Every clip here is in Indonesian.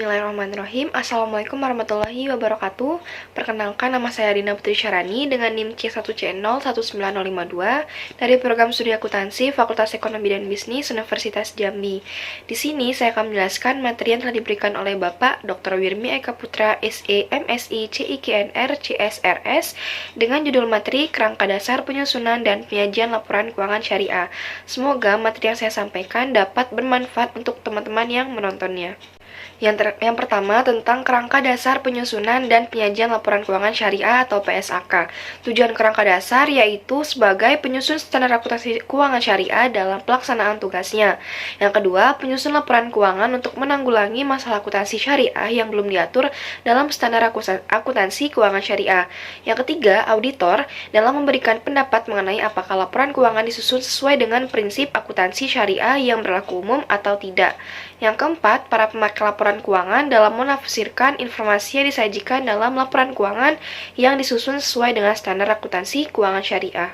Bismillahirrahmanirrahim. Assalamualaikum warahmatullahi wabarakatuh. Perkenalkan, nama saya Dina Putri Syarani dengan NIM C1C0 19052 dari program studi akuntansi Fakultas Ekonomi dan Bisnis Universitas Jambi. Di sini saya akan menjelaskan materi yang telah diberikan oleh Bapak Dr. Wirmi Eka Putra, SE, MSI, CIKNR, CSRS dengan judul materi Kerangka Dasar Penyusunan dan Penyajian Laporan Keuangan Syariah. Semoga materi yang saya sampaikan dapat bermanfaat untuk teman-teman yang menontonnya. Yang pertama tentang kerangka dasar penyusunan dan penyajian laporan keuangan syariah atau PSAK. Tujuan kerangka dasar yaitu sebagai penyusun standar akuntansi keuangan syariah dalam pelaksanaan tugasnya. Yang kedua, penyusun laporan keuangan untuk menanggulangi masalah akuntansi syariah yang belum diatur dalam standar akuntansi keuangan syariah. Yang ketiga, auditor dalam memberikan pendapat mengenai apakah laporan keuangan disusun sesuai dengan prinsip akuntansi syariah yang berlaku umum atau tidak. Yang keempat, para pemakai laporan keuangan dalam menafsirkan informasi yang disajikan dalam laporan keuangan yang disusun sesuai dengan standar akuntansi keuangan syariah.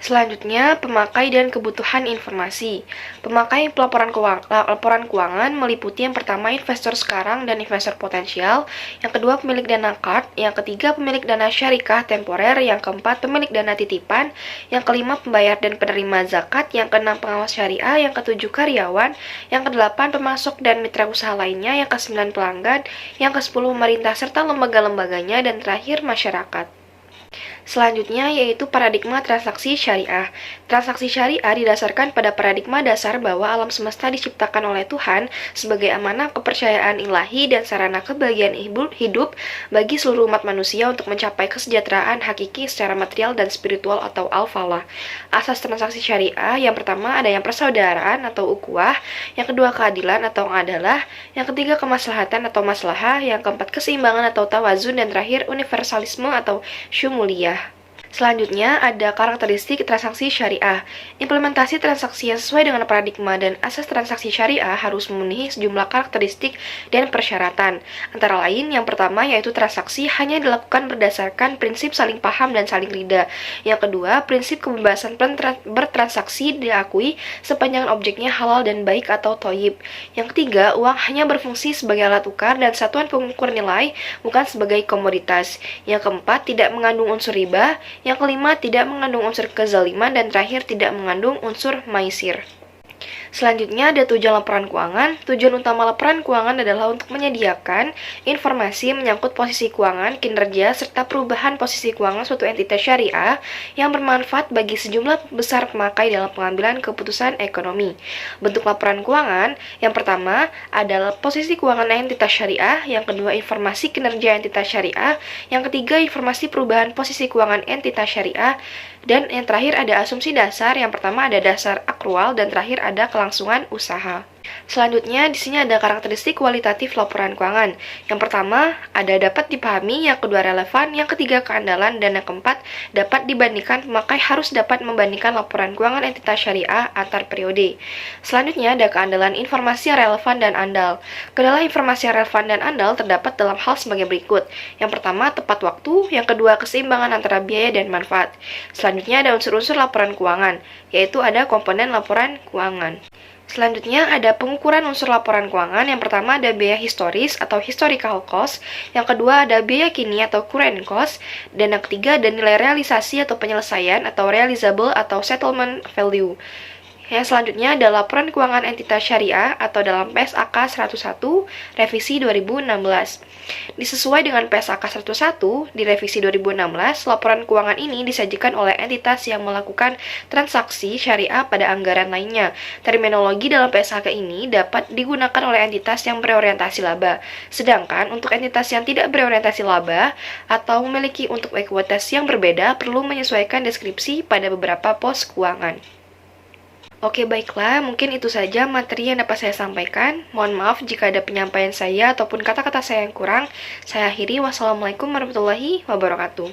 Selanjutnya, pemakai dan kebutuhan informasi. Pemakai laporan keuangan meliputi yang pertama investor sekarang dan investor potensial, yang kedua pemilik dana card, yang ketiga pemilik dana syarikah temporer, yang keempat pemilik dana titipan, yang kelima pembayar dan penerima zakat, yang keenam pengawas syariah, yang ketujuh karyawan, yang kedelapan pemasok dan mitra usaha lainnya, yang kesembilan pelanggan, yang kesepuluh pemerintah serta lembaga-lembaganya, dan terakhir masyarakat. Selanjutnya yaitu paradigma transaksi syariah. Transaksi syariah didasarkan pada paradigma dasar bahwa alam semesta diciptakan oleh Tuhan sebagai amanah kepercayaan ilahi dan sarana kebahagiaan hidup bagi seluruh umat manusia untuk mencapai kesejahteraan hakiki secara material dan spiritual atau al-falah. Asas transaksi syariah yang pertama ada yang persaudaraan atau ukhuwah, yang kedua keadilan atau adalah, yang ketiga kemaslahatan atau maslahah, yang keempat keseimbangan atau tawazun, dan terakhir universalisme atau syumuliyah. Selanjutnya ada karakteristik transaksi syariah. Implementasi transaksi yang sesuai dengan paradigma dan asas transaksi syariah harus memenuhi sejumlah karakteristik dan persyaratan. Antara lain, yang pertama yaitu transaksi hanya dilakukan berdasarkan prinsip saling paham dan saling ridha. Yang kedua, prinsip kebebasan bertransaksi diakui sepanjang objeknya halal dan baik atau thayyib. Yang ketiga, uang hanya berfungsi sebagai alat tukar dan satuan pengukur nilai, bukan sebagai komoditas. Yang keempat, tidak mengandung unsur riba. Yang kelima, tidak mengandung unsur kezaliman, dan terakhir tidak mengandung unsur maisir. Selanjutnya ada tujuan laporan keuangan. Tujuan utama laporan keuangan adalah untuk menyediakan informasi menyangkut posisi keuangan, kinerja, serta perubahan posisi keuangan suatu entitas syariah yang bermanfaat bagi sejumlah besar pemakai dalam pengambilan keputusan ekonomi. Bentuk laporan keuangan yang pertama adalah posisi keuangan entitas syariah, yang kedua informasi kinerja entitas syariah, yang ketiga informasi perubahan posisi keuangan entitas syariah, dan yang terakhir ada asumsi dasar. Yang pertama ada dasar akrual dan terakhir ada kelangsungan usaha. Selanjutnya di sini ada karakteristik kualitatif laporan keuangan. Yang pertama ada dapat dipahami, yang kedua relevan, yang ketiga keandalan, dan yang keempat dapat dibandingkan. Pemakai harus dapat membandingkan laporan keuangan entitas syariah antar periode. Selanjutnya ada keandalan informasi yang relevan dan andal. Kedua informasi yang relevan dan andal terdapat dalam hal sebagai berikut. Yang pertama tepat waktu, yang kedua keseimbangan antara biaya dan manfaat. Selanjutnya ada unsur-unsur laporan keuangan, yaitu ada komponen laporan keuangan. Selanjutnya ada pengukuran unsur laporan keuangan. Yang pertama ada biaya historis atau historical cost, yang kedua ada biaya kini atau current cost, dan yang ketiga ada nilai realisasi atau penyelesaian atau realizable atau settlement value. Yang selanjutnya ada laporan keuangan entitas syariah atau dalam PSAK 101 revisi 2016. Disesuai dengan PSAK 101 di revisi 2016, laporan keuangan ini disajikan oleh entitas yang melakukan transaksi syariah pada anggaran lainnya. Terminologi dalam PSAK ini dapat digunakan oleh entitas yang berorientasi laba. Sedangkan untuk entitas yang tidak berorientasi laba atau memiliki untuk ekuitas yang berbeda perlu menyesuaikan deskripsi pada beberapa pos keuangan. Oke, baiklah, mungkin itu saja materi yang dapat saya sampaikan. Mohon maaf jika ada penyampaian saya ataupun kata-kata saya yang kurang. Saya akhiri. Wassalamualaikum warahmatullahi wabarakatuh.